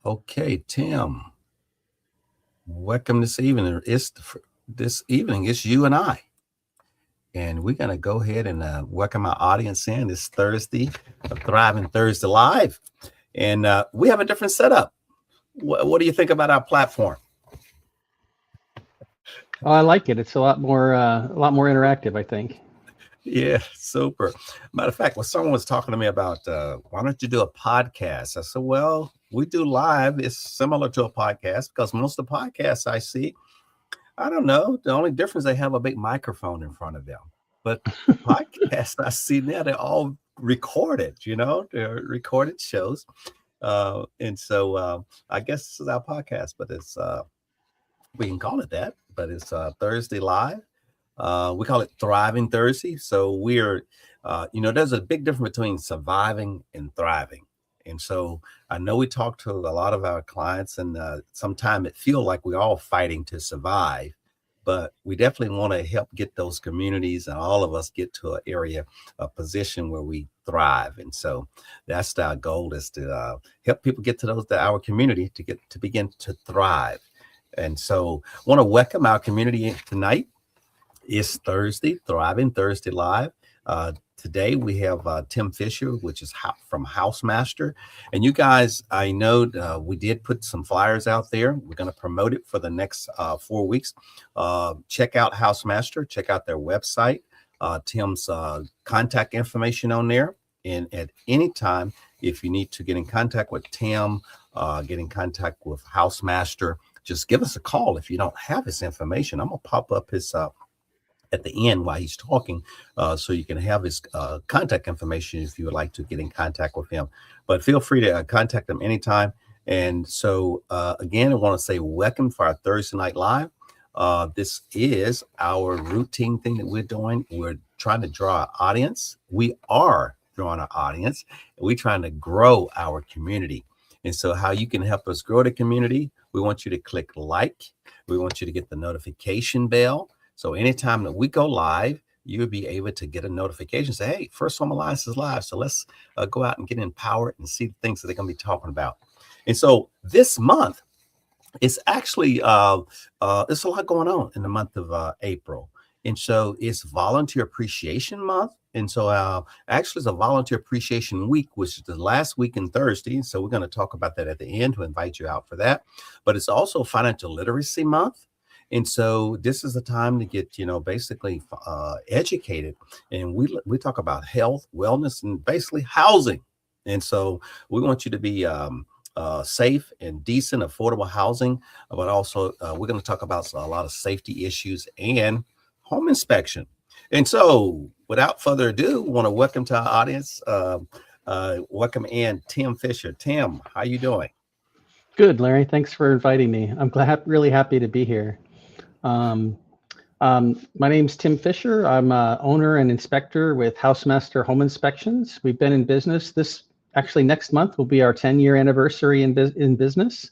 Okay, Tim, welcome this evening. This evening. It's you and I, and we're gonna go ahead and welcome our audience in. It's Thursday, a Thriving Thursday Live, and we have a different setup. What do you think about our platform? Oh, I like it. It's a lot more interactive, I think. Yeah, super. Matter of fact, when someone was talking to me about why don't you do a podcast, I said, well, we do live. It's similar to a podcast because most of the podcasts I see, I don't know. The only difference they have a big microphone in front of them. But the podcasts I see now, they're all recorded, they're recorded shows. And so I guess this is our podcast, but we can call it that, but it's Thursday Live. We call it Thriving Thursday. So there's a big difference between surviving and thriving. And so I know we talk to a lot of our clients, and sometimes it feels like we're all fighting to survive, but we definitely want to help get those communities and all of us get to an area, a position where we thrive. And so that's our goal, is to help people get to our community to begin to thrive. And so I want to welcome our community tonight. It's Thursday, Thriving Thursday Live. Today we have Tim Fisher, which is from Housemaster. And you guys, I know we did put some flyers out there. We're going to promote it for the next 4 weeks. Check out Housemaster. Check out their website. Tim's contact information on there. And at any time, if you need to get in contact with Tim, get in contact with Housemaster, just give us a call. If you don't have his information, I'm going to pop up his at the end while he's talking, so you can have his contact information if you would like to get in contact with him. But feel free to contact him anytime. And so, again, I want to say welcome for our Thursday Night Live. This is our routine thing that we're doing. We're trying to draw an audience. We are drawing an audience. And we're trying to grow our community. And so how you can help us grow the community, we want you to click like. We want you to get the notification bell. So anytime that we go live, you'll be able to get a notification, say, hey, First Home Alliance is live. So let's go out and get empowered and see the things that they're going to be talking about. And so this month, it's actually, there's a lot going on in the month of April. And so it's Volunteer Appreciation Month. And so actually it's a Volunteer Appreciation Week, which is the last week in Thursday. So we're going to talk about that at the end to invite you out for that. But it's also Financial Literacy Month. And so this is the time to get, basically educated. And we talk about health, wellness, and basically housing. And so we want you to be safe and decent, affordable housing. But also we're going to talk about a lot of safety issues and home inspection. And so without further ado, we want to welcome to our audience, welcome in Tim Fisher. Tim, how you doing? Good, Larry. Thanks for inviting me. I'm really happy to be here. My name's Tim Fisher. I'm owner and inspector with Housemaster Home Inspections. We've been in business. Next month will be our 10-year anniversary in business.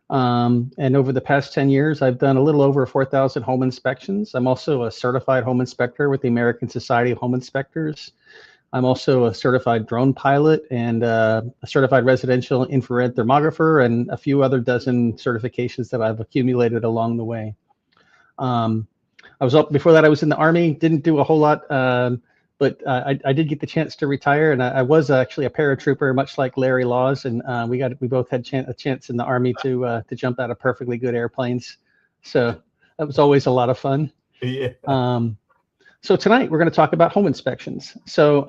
And over the past 10 years, I've done a little over 4,000 home inspections. I'm also a certified home inspector with the American Society of Home Inspectors. I'm also a certified drone pilot and a certified residential infrared thermographer, and a few other dozen certifications that I've accumulated along the way. Before that, I was in the Army, didn't do a whole lot, but I did get the chance to retire, and I was actually a paratrooper, much like Larry Laws, and we both had a chance in the Army to jump out of perfectly good airplanes. So that was always a lot of fun. Yeah. So tonight we're going to talk about home inspections. So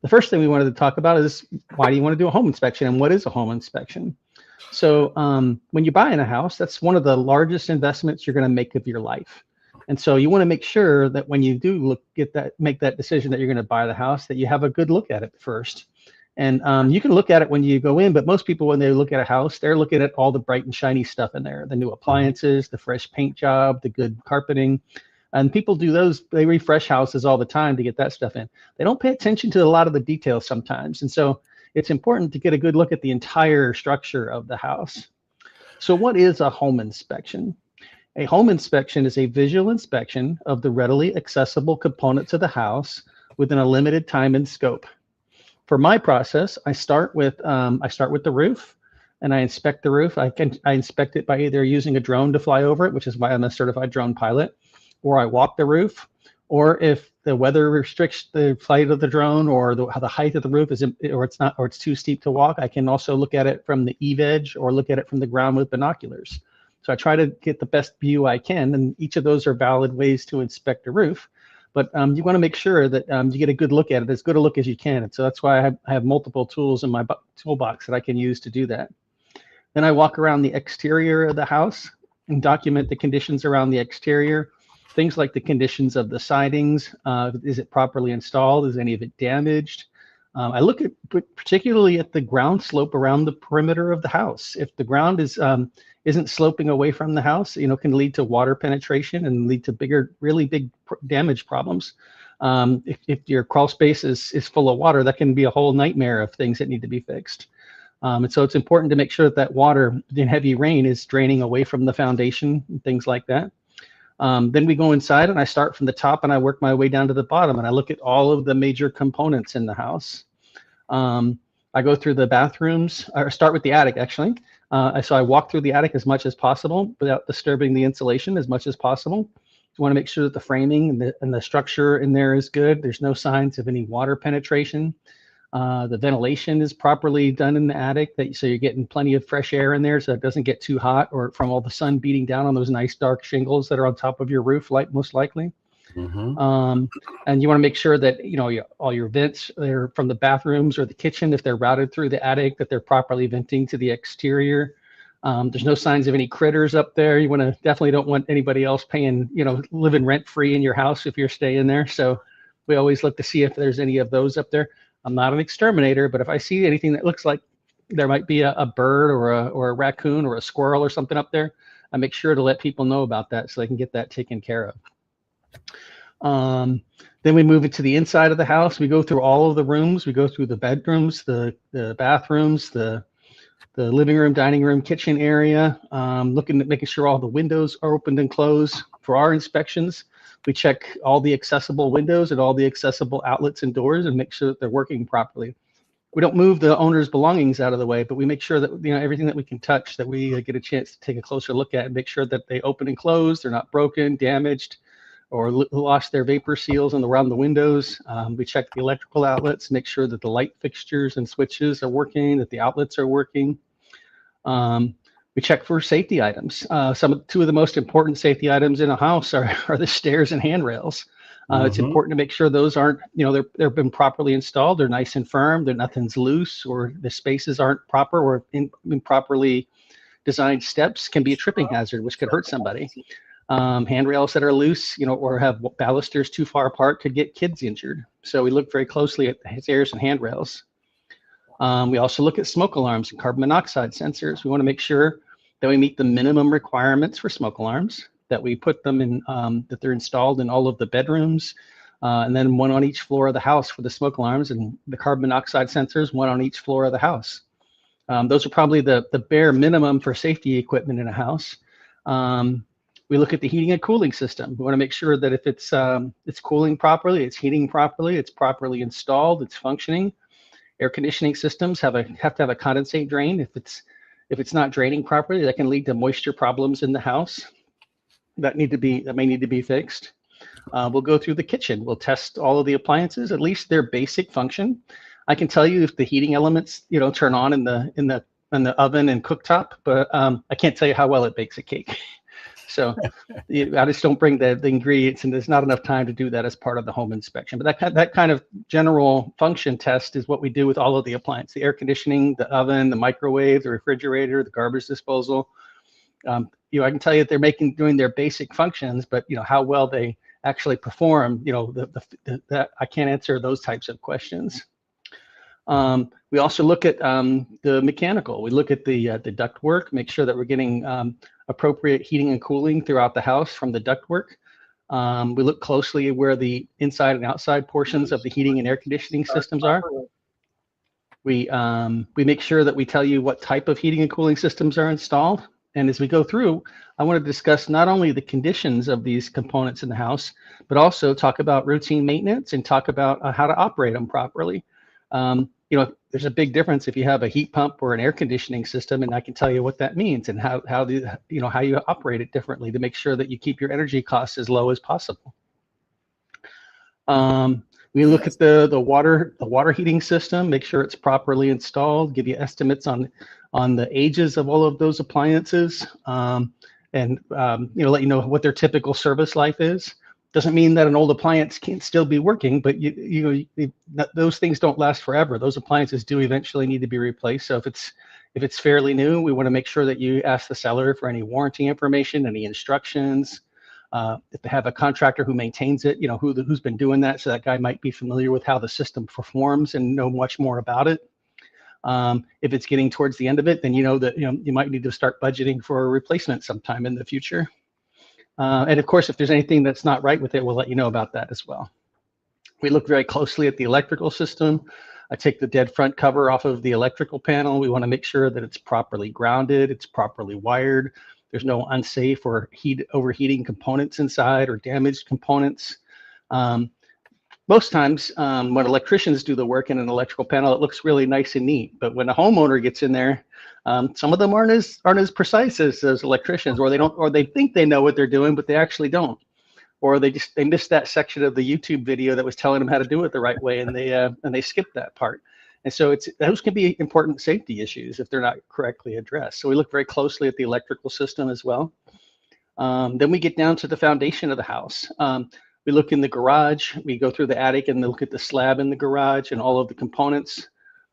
the first thing we wanted to talk about is, why do you want to do a home inspection, and what is a home inspection? So when you buy in a house, that's one of the largest investments you're going to make of your life. And so you want to make sure that when you do make that decision that you're going to buy the house, that you have a good look at it first. And you can look at it when you go in, but most people, when they look at a house, they're looking at all the bright and shiny stuff in there, the new appliances, the fresh paint job, the good carpeting. And people do those, they refresh houses all the time to get that stuff in. They don't pay attention to a lot of the details sometimes. And so it's important to get a good look at the entire structure of the house. So what is a home inspection? A home inspection is a visual inspection of the readily accessible components of the house within a limited time and scope. For my process, I start with the roof. and I inspect the roof. I inspect it by either using a drone to fly over it, which is why I'm a certified drone pilot, or I walk the roof, or if the weather restricts the flight of the drone, or the height of the roof is, or it's not, or it's too steep to walk, I can also look at it from the eve edge or look at it from the ground with binoculars. So I try to get the best view I can, and each of those are valid ways to inspect a roof. But you want to make sure that you get a good look at it, as good a look as you can. And so that's why I have multiple tools in my toolbox that I can use to do that. Then I walk around the exterior of the house and document the conditions around the exterior. Things like the conditions of the sidings. Is it properly installed? Is any of it damaged? I look at particularly at the ground slope around the perimeter of the house. If the ground is isn't sloping away from the house, can lead to water penetration and lead to really big damage problems. If your crawl space is full of water, that can be a whole nightmare of things that need to be fixed. And so it's important to make sure that water in heavy rain is draining away from the foundation and things like that. Then we go inside and I start from the top and I work my way down to the bottom and I look at all of the major components in the house. I go through the bathrooms, or start with the attic actually. So I walk through the attic as much as possible without disturbing the insulation as much as possible. You want to make sure that the framing and the structure in there is good. There's no signs of any water penetration. The ventilation is properly done in the attic, so you're getting plenty of fresh air in there so it doesn't get too hot or from all the sun beating down on those nice dark shingles that are on top of your roof, most likely. Mm-hmm. And you want to make sure that all your vents are from the bathrooms or the kitchen, if they're routed through the attic, that they're properly venting to the exterior. There's no signs of any critters up there. You definitely don't want anybody else paying, living rent free in your house if you're staying there. So we always look to see if there's any of those up there. I'm not an exterminator, but if I see anything that looks like there might be a bird or a raccoon or a squirrel or something up there, I make sure to let people know about that so they can get that taken care of. Then we move into the inside of the house. We go through all of the rooms. We go through the bedrooms, the bathrooms, the living room, dining room, kitchen area, looking at making sure all the windows are opened and closed. For our inspections, we check all the accessible windows and all the accessible outlets and doors and make sure that they're working properly. We don't move the owner's belongings out of the way, but we make sure that everything that we can touch, that we get a chance to take a closer look at and make sure that they open and close, they're not broken, damaged, or lost their vapor seals around the windows. We check the electrical outlets, make sure that the light fixtures and switches are working, that the outlets are working. We check for safety items. Two of the most important safety items in a house are the stairs and handrails. It's important to make sure those aren't, they've been properly installed, they're nice and firm, nothing's loose, or the spaces aren't proper, or improperly designed steps can be a tripping hazard, which could hurt somebody. Handrails that are loose, or have balusters too far apart could get kids injured. So we look very closely at the stairs and handrails. We also look at smoke alarms and carbon monoxide sensors. We want to make sure that we meet the minimum requirements for smoke alarms, that we put them in, that they're installed in all of the bedrooms, and then one on each floor of the house for the smoke alarms, and the carbon monoxide sensors, one on each floor of the house. Those are probably the bare minimum for safety equipment in a house. We look at the heating and cooling system. We want to make sure that if it's cooling properly, it's heating properly, it's properly installed, it's functioning. Air conditioning systems have to have a condensate drain. If it's not draining properly, that can lead to moisture problems in the house that may need to be fixed. We'll go through the kitchen. We'll test all of the appliances, at least their basic function. I can tell you if the heating elements, turn on in the oven and cooktop, but I can't tell you how well it bakes a cake. So I just don't bring the ingredients, and there's not enough time to do that as part of the home inspection. But that kind of general function test is what we do with all of the appliances: the air conditioning, the oven, the microwave, the refrigerator, the garbage disposal. I can tell you that they're doing their basic functions, but how well they actually perform, I can't answer those types of questions. We also look at the mechanical. We look at the ductwork, make sure that we're getting appropriate heating and cooling throughout the house from the ductwork. We look closely at where the inside and outside portions of the heating and air conditioning systems are. We make sure that we tell you what type of heating and cooling systems are installed. And as we go through, I want to discuss not only the conditions of these components in the house, but also talk about routine maintenance and talk about how to operate them properly. there's a big difference if you have a heat pump or an air conditioning system, and I can tell you what that means and how you operate it differently to make sure that you keep your energy costs as low as possible. We look at the water heating system, make sure it's properly installed, give you estimates on the ages of all of those appliances, and let you know what their typical service life is. Doesn't mean that an old appliance can't still be working, but those things don't last forever. Those appliances do eventually need to be replaced. So if it's fairly new, we want to make sure that you ask the seller for any warranty information, any instructions. If they have a contractor who maintains it, who's been doing that, so that guy might be familiar with how the system performs and know much more about it. If it's getting towards the end of it, then you might need to start budgeting for a replacement sometime in the future. And of course, if there's anything that's not right with it, we'll let you know about that as well. We look very closely at the electrical system. I take the dead front cover off of the electrical panel. We want to make sure that it's properly grounded, it's properly wired. There's no unsafe or overheating components inside or damaged components. Most times when electricians do the work in an electrical panel, it looks really nice and neat. But when a homeowner gets in there, some of them aren't as precise as electricians, or they think they know what they're doing, but they actually don't. Or they missed that section of the YouTube video that was telling them how to do it the right way, and they skipped that part. And so those can be important safety issues if they're not correctly addressed. So we look very closely at the electrical system as well. Then we get down to the foundation of the house. We look in the garage, we go through the attic and look at the slab in the garage and all of the components,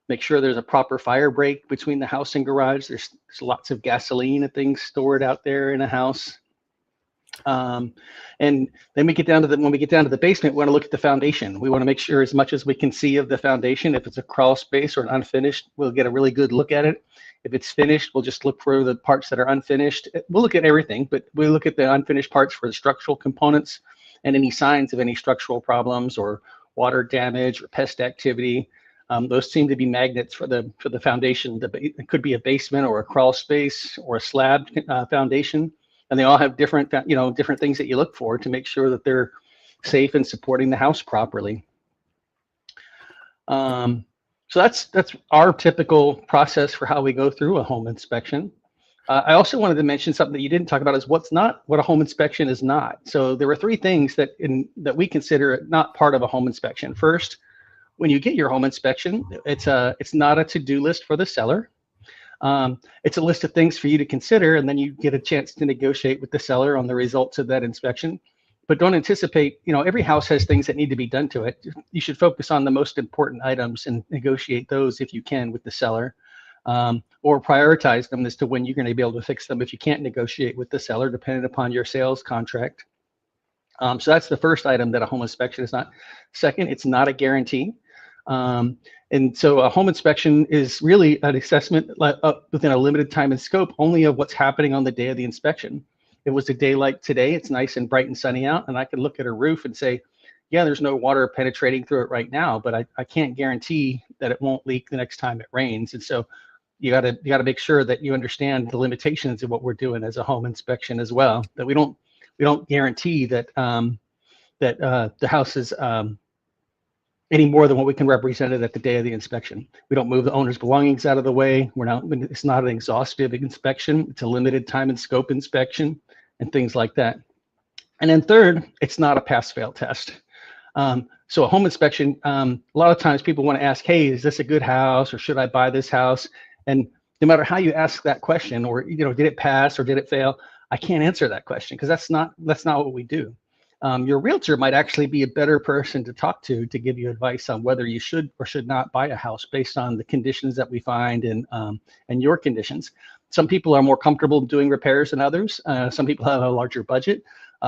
make sure there's a proper fire break between the house and garage. There's lots of gasoline and things stored out there in a house. And then when we get down to the basement, we want to look at the foundation. We want to make sure as much as we can see of the foundation. If it's a crawl space or an unfinished, we'll get a really good look at it. If it's finished, we'll just look for the parts that are unfinished. We'll look at everything, but we look at the unfinished parts for the structural components and any signs of any structural problems or water damage or pest activity. Those seem to be magnets for the foundation. It could be a basement or a crawl space or a slab foundation, and they all have different things that you look for to make sure that they're safe and supporting the house properly. So that's our typical process for how we go through a home inspection. I also wanted to mention something that you didn't talk about is what a home inspection is not. So there were three things that we consider not part of a home inspection. First, when you get your home inspection, it's not a to-do list for the seller. It's a list of things for you to consider, and then you get a chance to negotiate with the seller on the results of that inspection. But don't anticipate, every house has things that need to be done to it. You should focus on the most important items and negotiate those if you can with the seller. Or prioritize them as to when you're going to be able to fix them if you can't negotiate with the seller, depending upon your sales contract. So that's the first item that a home inspection is not. Second, it's not a guarantee. And so a home inspection is really an assessment within a limited time and scope only of what's happening on the day of the inspection. It was a day like today, it's nice and bright and sunny out, and I could look at a roof and say, yeah, there's no water penetrating through it right now, but I can't guarantee that it won't leak the next time it rains. And so you got to make sure that you understand the limitations of what we're doing as a home inspection as well. That we don't guarantee that the house is any more than what we can represent it at the day of the inspection. We don't move the owner's belongings out of the way. It's not an exhaustive inspection. It's a limited time and scope inspection and things like that. And then third, it's not a pass-fail test. So a home inspection, a lot of times people want to ask, hey, is this a good house or should I buy this house? And no matter how you ask that question, or did it pass or did it fail? I can't answer that question because that's not what we do. Your realtor might actually be a better person to talk to give you advice on whether you should or should not buy a house based on the conditions that we find and your conditions. Some people are more comfortable doing repairs than others. Some people have a larger budget.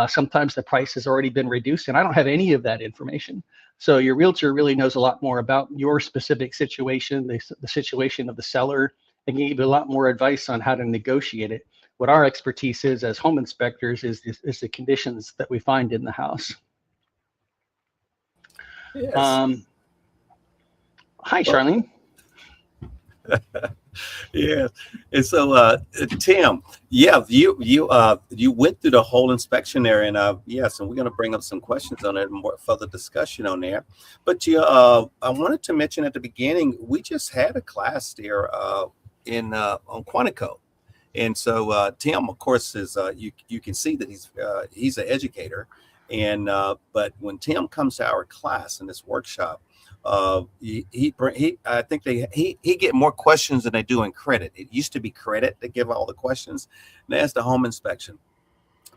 Sometimes the price has already been reduced, and I don't have any of that information. So your realtor really knows a lot more about your specific situation, the situation of the seller, and can give you a lot more advice on how to negotiate it. What our expertise is as home inspectors is the conditions that we find in the house. Yes. Hi, Charlene. Yeah. And so, Tim, yeah, you went through the whole inspection there, and yes, and we're going to bring up some questions on it and more further discussion on there. But I wanted to mention at the beginning, we just had a class there in on Quantico. And so Tim, of course, is you can see that he's an educator, and but when Tim comes to our class in this workshop, he I think he get more questions than they do in credit. It used to be credit to give all the questions, and that's the home inspection.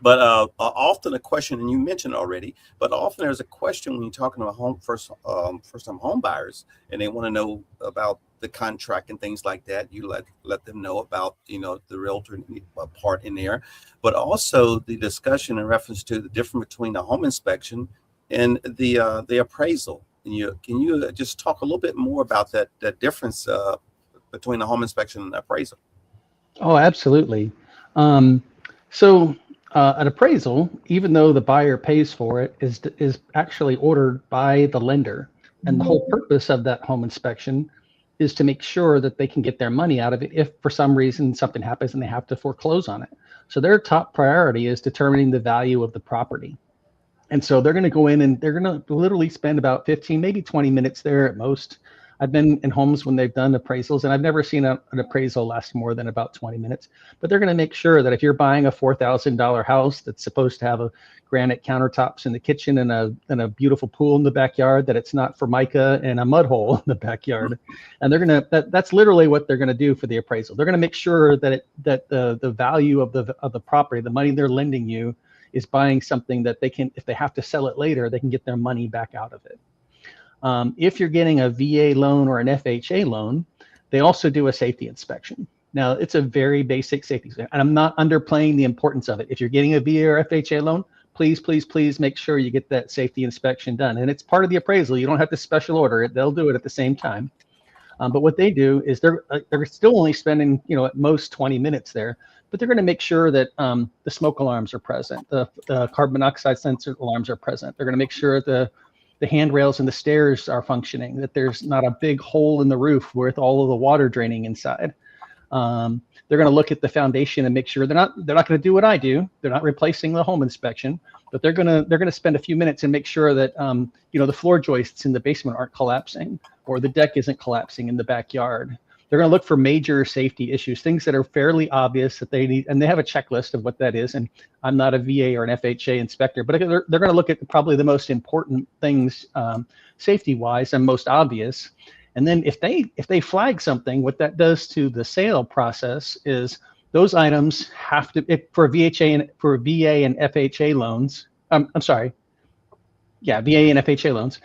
But often a question, and you mentioned already, but often there's a question when you're talking about first time home buyers, and they want to know about the contract and things like that. You let them know about the realtor part in there, but also the discussion in reference to the difference between the home inspection and the appraisal. And can you just talk a little bit more about that difference between the home inspection and the appraisal? Oh, absolutely. So an appraisal, even though the buyer pays for it, is actually ordered by the lender. And the whole purpose of that home inspection is to make sure that they can get their money out of it if for some reason something happens and they have to foreclose on it. So their top priority is determining the value of the property. And so they're going to go in and they're going to literally spend about 15, maybe 20 minutes there at most. I've been in homes when they've done appraisals, and I've never seen an appraisal last more than about 20 minutes. But they're going to make sure that if you're buying a $4,000 house that's supposed to have a granite countertops in the kitchen and a beautiful pool in the backyard, that it's not Formica and a mud hole in the backyard. And they're going to that's literally what they're going to do for the appraisal. They're going to make sure that the value of the property, the money they're lending you, is buying something that they can, if they have to sell it later, they can get their money back out of it. If you're getting a VA loan or an FHA loan, they also do a safety inspection. Now, it's a very basic safety inspection, and I'm not underplaying the importance of it. If you're getting a VA or FHA loan, please make sure you get that safety inspection done. And it's part of the appraisal. You don't have to special order it. They'll do it at the same time. But what they do is they're still only spending, at most 20 minutes there, but they're going to make sure that the smoke alarms are present, the carbon monoxide sensor alarms are present. They're going to make sure the handrails and the stairs are functioning, that there's not a big hole in the roof with all of the water draining inside. They're going to look at the foundation and make sure they're not going to do what I do. They're not replacing the home inspection, but they're going to spend a few minutes and make sure that the floor joists in the basement aren't collapsing, or the deck isn't collapsing in the backyard. They're going to look for major safety issues, things that are fairly obvious that they need, and they have a checklist of what that is. And I'm not a VA or an FHA inspector, but they're going to look at probably the most important things safety-wise and most obvious. And then if they flag something, what that does to the sale process is those items have to, for VA and FHA loans. VA and FHA loans.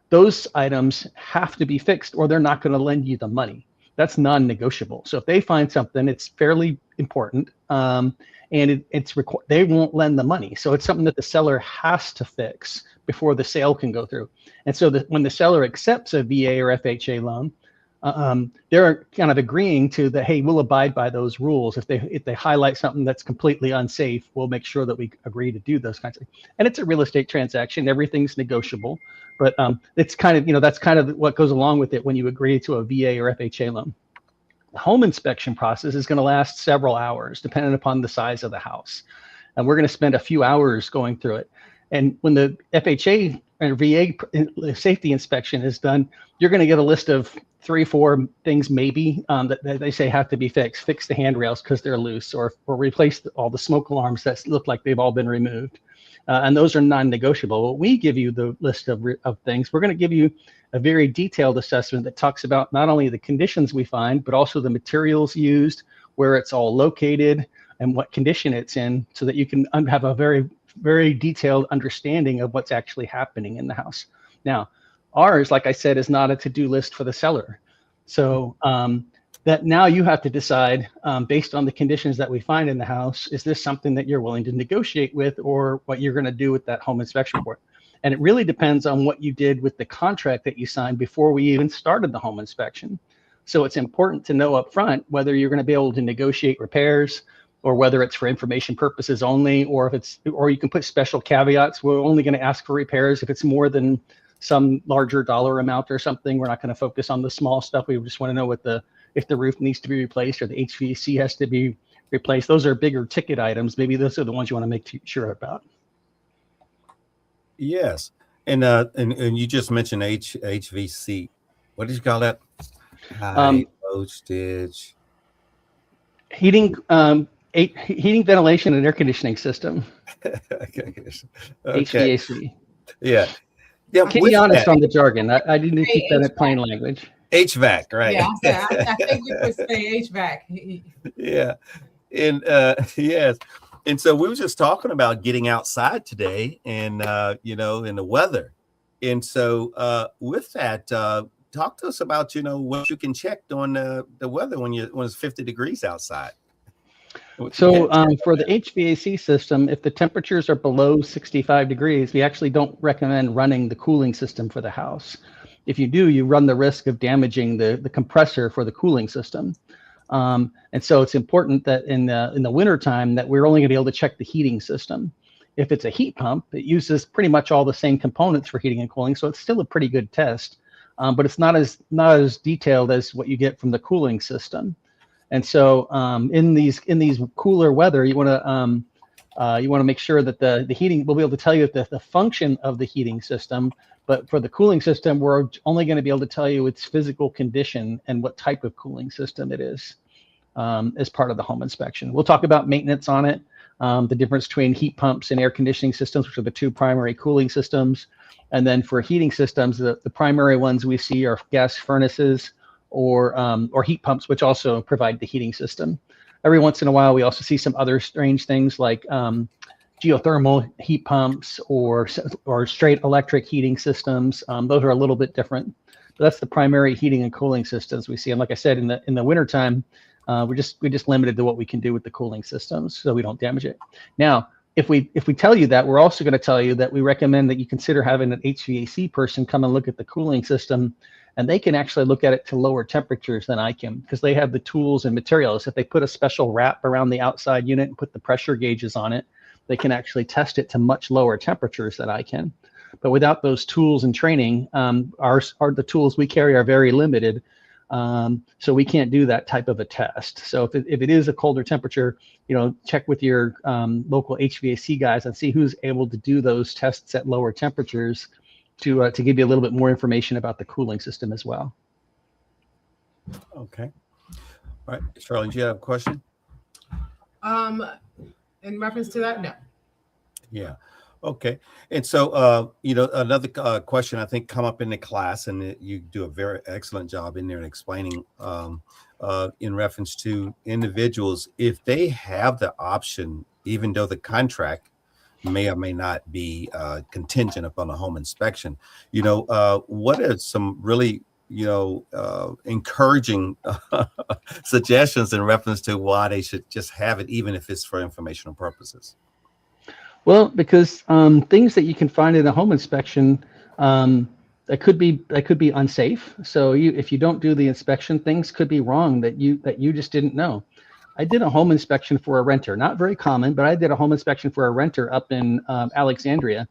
Those items have to be fixed, or they're not going to lend you the money. That's non-negotiable. So if they find something, it's fairly important, and they won't lend the money. So it's something that the seller has to fix before the sale can go through. And so when the seller accepts a VA or FHA loan, they're kind of agreeing to that, hey, we'll abide by those rules. If they highlight something that's completely unsafe, we'll make sure that we agree to do those kinds of things. And it's a real estate transaction. Everything's negotiable. But it's kind of, that's kind of what goes along with it when you agree to a VA or FHA loan. The home inspection process is going to last several hours, depending upon the size of the house. And we're going to spend a few hours going through it. And when the FHA or VA safety inspection is done, you're going to get a list of 3-4 things maybe that they say have to be fixed. Fix the handrails because they're loose, or replace all the smoke alarms that look like they've all been removed. And those are non-negotiable. When we give you the list of things, we're going to give you a very detailed assessment that talks about not only the conditions we find, but also the materials used, where it's all located, and what condition it's in, so that you can have a very, very detailed understanding of what's actually happening in the house. Now, ours, like I said, is not a to-do list for the seller. So that now you have to decide, based on the conditions that we find in the house, is this something that you're willing to negotiate with, or what you're going to do with that home inspection report? And it really depends on what you did with the contract that you signed before we even started the home inspection. So it's important to know up front whether you're going to be able to negotiate repairs, or whether it's for information purposes only, or you can put special caveats. We're only going to ask for repairs if it's more than some larger dollar amount or something. We're not going to focus on the small stuff. We just want to know what the if the roof needs to be replaced or the HVAC has to be replaced. Those are bigger ticket items. Maybe those are the ones you want to make sure about. Yes. And you just mentioned HVC. What did you call that? High voltage. Heating, heating, ventilation, and air conditioning system. Okay. HVAC. Yeah. Can be honest on the jargon. I didn't keep that in plain language. HVAC, right? Yeah, I think we would say HVAC. Yeah. And yes. And so we were just talking about getting outside today and, in the weather. And so with that, talk to us about, what you can check on the weather when it's 50 degrees outside. So for the HVAC system, if the temperatures are below 65 degrees, we actually don't recommend running the cooling system for the house. If you do, you run the risk of damaging the compressor for the cooling system. And so it's important that in the wintertime that we're only going to be able to check the heating system. If it's a heat pump, it uses pretty much all the same components for heating and cooling, so it's still a pretty good test, but it's not as detailed as what you get from the cooling system. And so in these cooler weather, you want to make sure that the heating, we'll be able to tell you the function of the heating system, but for the cooling system, we're only going to be able to tell you its physical condition and what type of cooling system it is as part of the home inspection. We'll talk about maintenance on it, the difference between heat pumps and air conditioning systems, which are the two primary cooling systems. And then for heating systems, the primary ones we see are gas furnaces or heat pumps, which also provide the heating system. Every once in a while, we also see some other strange things like geothermal heat pumps or straight electric heating systems. Those are a little bit different, but that's the primary heating and cooling systems we see. And like I said, in the wintertime, we're just limited to what we can do with the cooling systems so we don't damage it. Now, if we tell you that, we're also going to tell you that we recommend that you consider having an HVAC person come and look at the cooling system, and they can actually look at it to lower temperatures than I can, because they have the tools and materials. If they put a special wrap around the outside unit and put the pressure gauges on it, they can actually test it to much lower temperatures than I can. But without those tools and training, the tools we carry are very limited. So we can't do that type of a test. So if it is a colder temperature, check with your local HVAC guys and see who's able to do those tests at lower temperatures to give you a little bit more information about the cooling system as well. Okay. All right. Charlene, do you have a question? In reference to that, no. Yeah. Okay. And so, another question I think come up in the class, and you do a very excellent job in there in explaining in reference to individuals, if they have the option, even though the contract may or may not be contingent upon a home inspection, what are some really, encouraging suggestions in reference to why they should just have it, even if it's for informational purposes? Well, because things that you can find in a home inspection that could be unsafe. So if you don't do the inspection, things could be wrong that you just didn't know. I did a home inspection for a renter, not very common, but I did a home inspection for a renter up in Alexandria,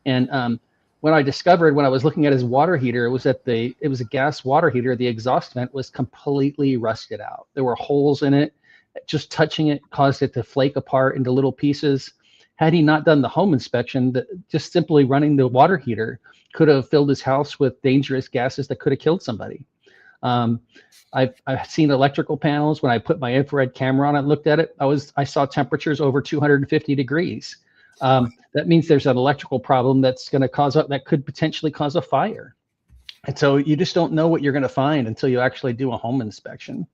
and what I discovered when I was looking at his water heater was that it was a gas water heater. The exhaust vent was completely rusted out. There were holes in it. Just touching it caused it to flake apart into little pieces. Had he not done the home inspection, just simply running the water heater could have filled his house with dangerous gases that could have killed somebody. I've seen electrical panels. When I put my infrared camera on and looked at it, I saw temperatures over 250 degrees. That means there's an electrical problem that could potentially cause a fire. And so you just don't know what you're going to find until you actually do a home inspection.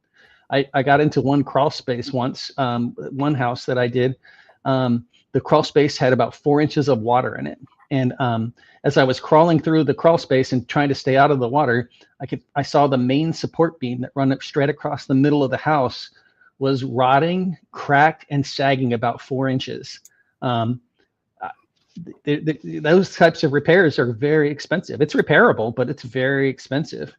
I got into one crawl space once, one house that I did. The crawl space had about 4 inches of water in it. And as I was crawling through the crawl space and trying to stay out of the water, I saw the main support beam that run up straight across the middle of the house was rotting, cracked, and sagging about 4 inches. Those types of repairs are very expensive. It's repairable, but it's very expensive.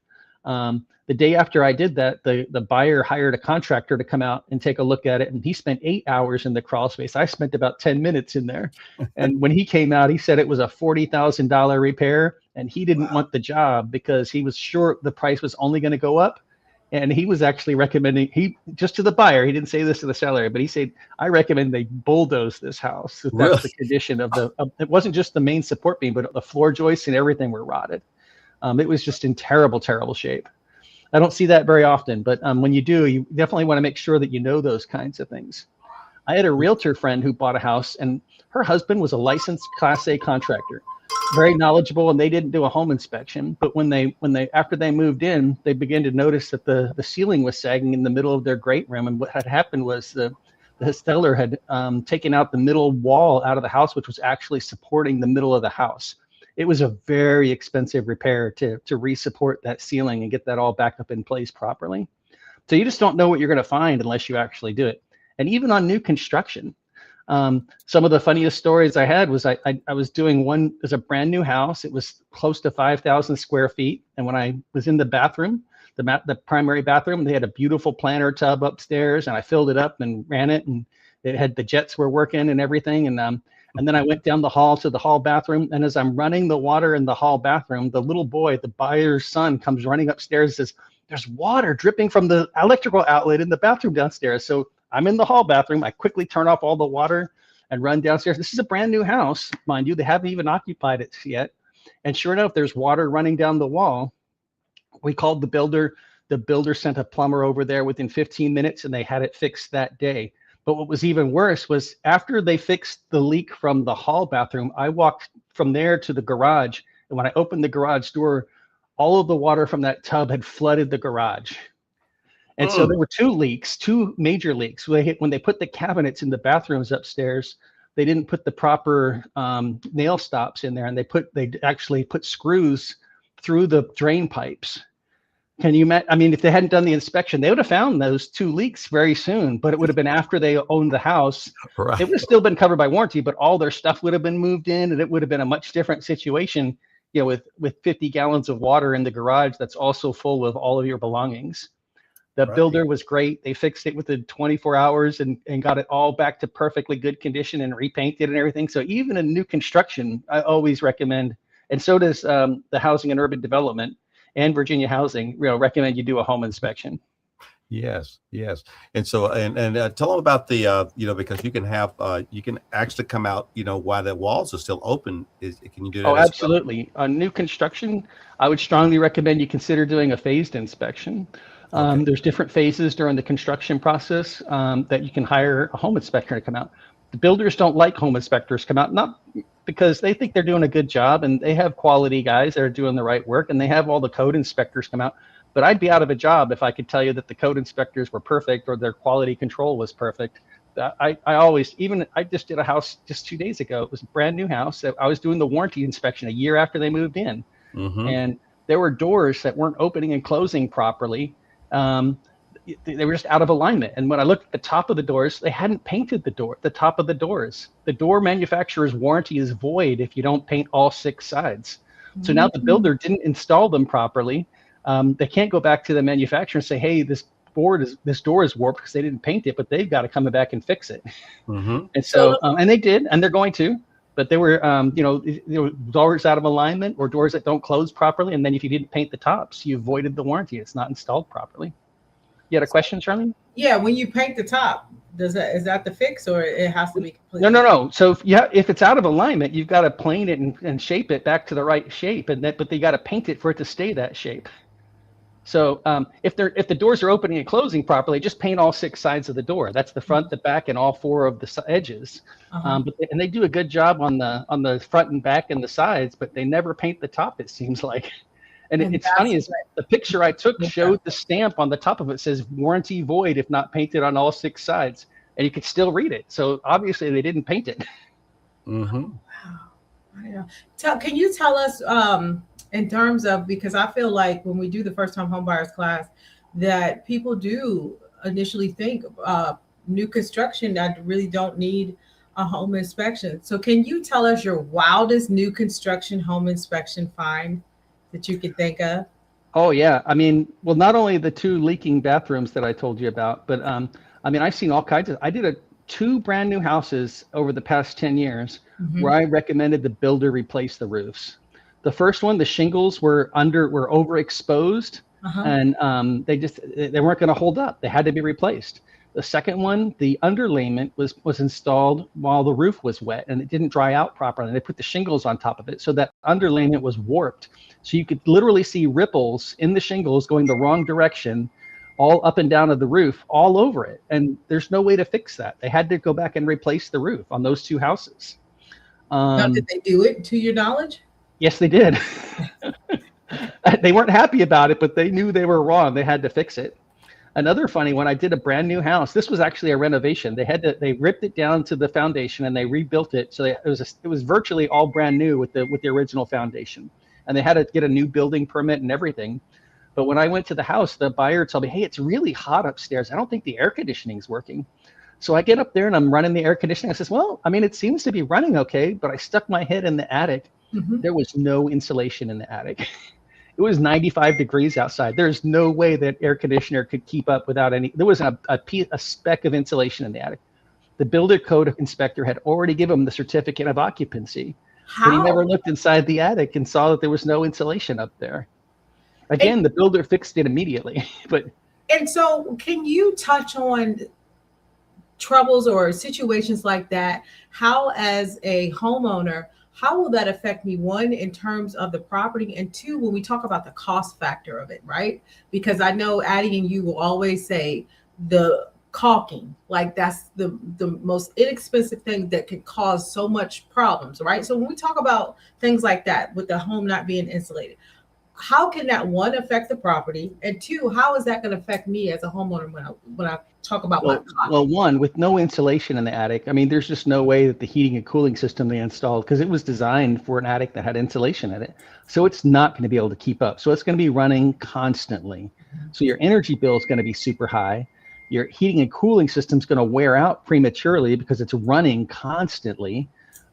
The day after I did that, the buyer hired a contractor to come out and take a look at it, and he spent 8 hours in the crawl space. I spent about 10 minutes in there. And when he came out, he said it was a $40,000 repair, and he didn't want the job because he was sure the price was only going to go up. And he was actually recommending, he just to the buyer, he didn't say this to the seller, but he said, I recommend they bulldoze this house. If Really? that's the condition of it wasn't just the main support beam, but the floor joists and everything were rotted. It was just in terrible, terrible shape. I don't see that very often, but when you do, you definitely want to make sure that you know those kinds of things. I had a realtor friend who bought a house, and her husband was a licensed Class A contractor, very knowledgeable, and they didn't do a home inspection. But after they moved in, they began to notice that the ceiling was sagging in the middle of their great room. And what had happened was the seller had taken out the middle wall out of the house, which was actually supporting the middle of the house. It was a very expensive repair to re-support that ceiling and get that all back up in place properly. So you just don't know what you're going to find unless you actually do it. And even on new construction, some of the funniest stories I had was I was doing one as a brand new house. It was close to 5,000 square feet. And when I was in the bathroom, the primary bathroom, they had a beautiful planter tub upstairs, and I filled it up and ran it, and it had the jets were working and everything. And then I went down the hall to the hall bathroom. And as I'm running the water in the hall bathroom, the little boy, the buyer's son, comes running upstairs and says, there's water dripping from the electrical outlet in the bathroom downstairs. So I'm in the hall bathroom. I quickly turn off all the water and run downstairs. This is a brand new house, mind you. They haven't even occupied it yet. And sure enough, there's water running down the wall. We called the builder. The builder sent a plumber over there within 15 minutes, and they had it fixed that day. But what was even worse was after they fixed the leak from the hall bathroom, I walked from there to the garage. And when I opened the garage door, all of the water from that tub had flooded the garage. And so there were two major leaks. When they put the cabinets in the bathrooms upstairs, they didn't put the proper nail stops in there, and they actually put screws through the drain pipes. Can you imagine? I mean, if they hadn't done the inspection, they would have found those two leaks very soon, but it would have been after they owned the house. Right. It would have still been covered by warranty, but all their stuff would have been moved in, and it would have been a much different situation, with 50 gallons of water in the garage that's also full of all of your belongings. The builder was great. They fixed it within 24 hours and got it all back to perfectly good condition and repainted and everything. So even in new construction, I always recommend, and so does the Housing and Urban Development and Virginia Housing, recommend you do a home inspection. Yes. And so, and tell them about the, because you can actually come out, while the walls are still open. Can you do that? Oh, absolutely. On new construction, I would strongly recommend you consider doing a phased inspection. Okay. There's different phases during the construction process that you can hire a home inspector to come out. The builders don't like home inspectors come out, not because they think they're doing a good job, and they have quality guys that are doing the right work, and they have all the code inspectors come out. But I'd be out of a job if I could tell you that the code inspectors were perfect or their quality control was perfect. I just did a house just 2 days ago. It was a brand new house. I was doing the warranty inspection a year after they moved in. Mm-hmm. And there were doors that weren't opening and closing properly. They were just out of alignment. And when I looked at the top of the doors, they hadn't painted the top of the doors. The door manufacturer's warranty is void if you don't paint all 6 sides. Mm-hmm. So now the builder didn't install them properly. They can't go back to the manufacturer and say, hey, this door is warped because they didn't paint it, but they've got to come back and fix it. Mm-hmm. And so, and they did, and they're going to, but there were doors out of alignment or doors that don't close properly. And then if you didn't paint the tops, you voided the warranty. It's not installed properly. You had a question, Charlene? Yeah, when you paint the top, is that the fix, or it has to be completely? No. So if it's out of alignment, you've got to plane it and shape it back to the right shape, but they got to paint it for it to stay that shape. So if the doors are opening and closing properly, just paint all 6 sides of the door. That's the front, the back, and all 4 of the edges. Uh-huh. And they do a good job on the front and back and the sides, but they never paint the top, it seems like. And it's funny is the picture I took showed the stamp on the top of it says warranty void if not painted on all 6 sides, and you could still read it. So obviously they didn't paint it. Mm-hmm. Wow. Can you tell us in terms of, because I feel like when we do the first time home buyers class that people do initially think new construction that really don't need a home inspection. So can you tell us your wildest new construction home inspection find that you could think of? Oh yeah. I mean, well, not only the 2 leaking bathrooms that I told you about, but I've seen all kinds of, I did 2 brand new houses over the past 10 years mm-hmm. where I recommended the builder replace the roofs. The first one, the shingles were overexposed Uh-huh. and they weren't going to hold up. They had to be replaced. The second one, the underlayment was installed while the roof was wet and it didn't dry out properly. And they put the shingles on top of it, so that underlayment was warped. So you could literally see ripples in the shingles going the wrong direction, all up and down of the roof, all over it. And there's no way to fix that. They had to go back and replace the roof on those two houses. Now, did they do it to your knowledge? Yes, they did. They weren't happy about it, but they knew they were wrong. They had to fix it. Another funny one, I did a brand new house. This was actually a renovation. They ripped it down to the foundation and they rebuilt it. So it was virtually all brand new with the original foundation. And they had to get a new building permit and everything. But when I went to the house, the buyer told me, "Hey, it's really hot upstairs. I don't think the air conditioning's working." So I get up there and I'm running the air conditioning. I says, "Well, I mean, it seems to be running okay," but I stuck my head in the attic. Mm-hmm. There was no insulation in the attic. It was 95 degrees outside. There's no way that air conditioner could keep up without any. There was a speck of insulation in the attic. The builder code inspector had already given him the certificate of occupancy, but he never looked inside the attic and saw that there was no insulation up there. Again, the builder fixed it immediately. And so, can you touch on troubles or situations like that? How, as a homeowner, how will that affect me? One, in terms of the property, and two, when we talk about the cost factor of it, right? Because I know Addie and you will always say the caulking, like that's the most inexpensive thing that can cause so much problems, right? So when we talk about things like that with the home not being insulated, how can that, one, affect the property, and two, how is that going to affect me as a homeowner when I talk about my cost? Well, one, with no insulation in the attic, I mean, there's just no way that the heating and cooling system they installed, because it was designed for an attic that had insulation in it, so it's not going to be able to keep up. So it's going to be running constantly. So your energy bill is going to be super high. Your heating and cooling system is going to wear out prematurely because it's running constantly.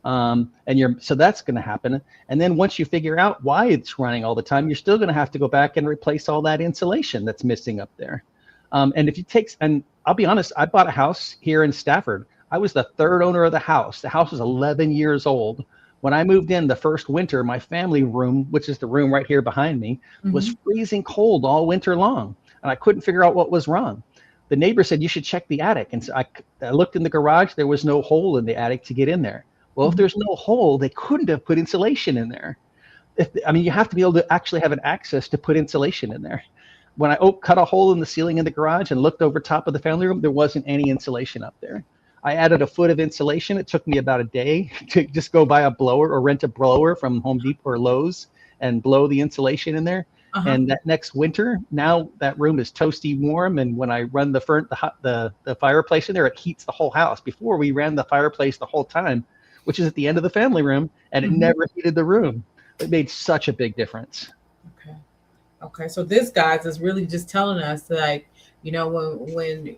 So that's going to happen. And then once you figure out why it's running all the time, you're still going to have to go back and replace all that insulation that's missing up there. And I'll be honest, I bought a house here in Stafford. I was the third owner of the house. The house was 11 years old. When I moved in the first winter, my family room, which is the room right here behind me, was freezing cold all winter long. And I couldn't figure out what was wrong. The neighbor said, "You should check the attic." And so I looked in the garage. There was no hole in the attic to get in there. Well, if there's no hole, they couldn't have put insulation in there. You have to be able to actually have an access to put insulation in there. When I cut a hole in the ceiling in the garage and looked over top of the family room, there wasn't any insulation up there. I added a foot of insulation. It took me about a day to just go buy a blower or rent a blower from Home Depot or Lowe's and blow the insulation in there. And that next winter, now that room is toasty warm. And when I run the fireplace in there, it heats the whole house. Before, we ran the fireplace the whole time, which is at the end of the family room, and it never heated the room. It made such a big difference. Okay. So this, guys, is really just telling us, like, when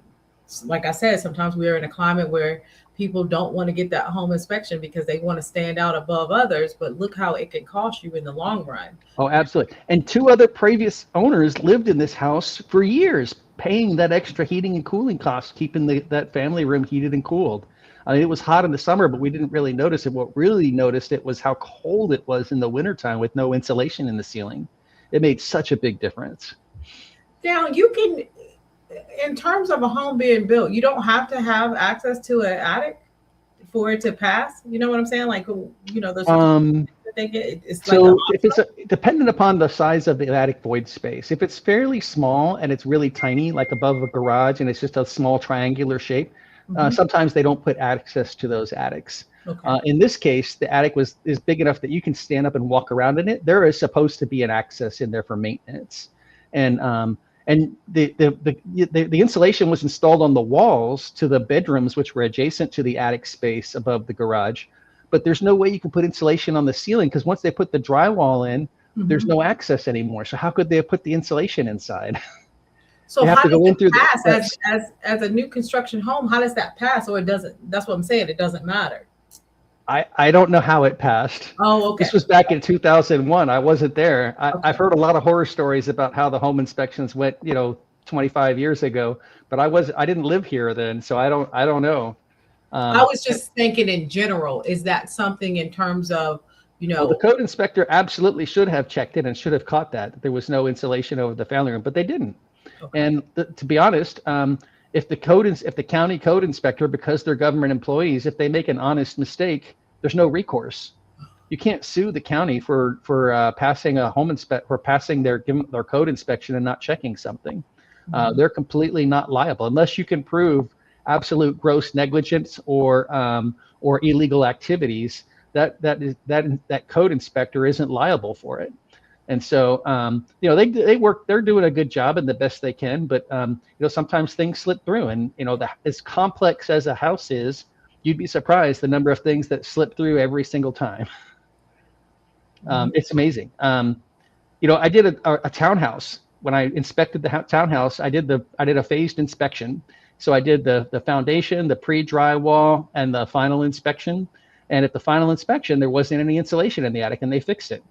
like I said, sometimes we are in a climate where people don't want to get that home inspection because they want to stand out above others, but look how it can cost you in the long run. Oh, absolutely. And two other previous owners lived in this house for years, paying that extra heating and cooling cost, keeping that family room heated and cooled. I mean, it was hot in the summer, but we didn't really notice it. What really noticed it was how cold it was in the wintertime with no insulation in the ceiling. It made such a big difference. Now, you can, in terms of a home being built, you don't have to have access to an attic for it to pass. You know what I'm saying? Like, there's it's so like if it's dependent upon the size of the attic void space. If it's fairly small and it's really tiny, like above a garage, and it's just a small triangular shape, sometimes they don't put access to those attics. Okay. In this case, the attic is big enough that you can stand up and walk around in it. There is supposed to be an access in there for maintenance, and the insulation was installed on the walls to the bedrooms, which were adjacent to the attic space above the garage. But there's no way you can put insulation on the ceiling, because once they put the drywall in, there's no access anymore. So how could they have put the insulation inside? So how does it pass as a new construction home? How does that pass? Or it doesn't? That's what I'm saying. It doesn't matter. I don't know how it passed. Oh, okay. This was back in 2001. I wasn't there. I've heard a lot of horror stories about how the home inspections went, 25 years ago, but I didn't live here then, so I don't know. I was just thinking in general, is that something in terms of, Well, the code inspector absolutely should have checked it and should have caught that there was no insulation over the family room, but they didn't. Okay. And to be honest, if the county code inspector, because they're government employees, if they make an honest mistake, there's no recourse. You can't sue the county for passing a home inspect or passing their code inspection and not checking something. They're completely not liable unless you can prove absolute gross negligence or illegal activities. That code inspector isn't liable for it. And so, they're doing a good job and the best they can, but, sometimes things slip through, and, as complex as a house is, you'd be surprised the number of things that slip through every single time. It's amazing. I did a townhouse. When I inspected the townhouse, I did a phased inspection. So I did the foundation, the pre-drywall, and the final inspection. And at the final inspection, there wasn't any insulation in the attic, and they fixed it.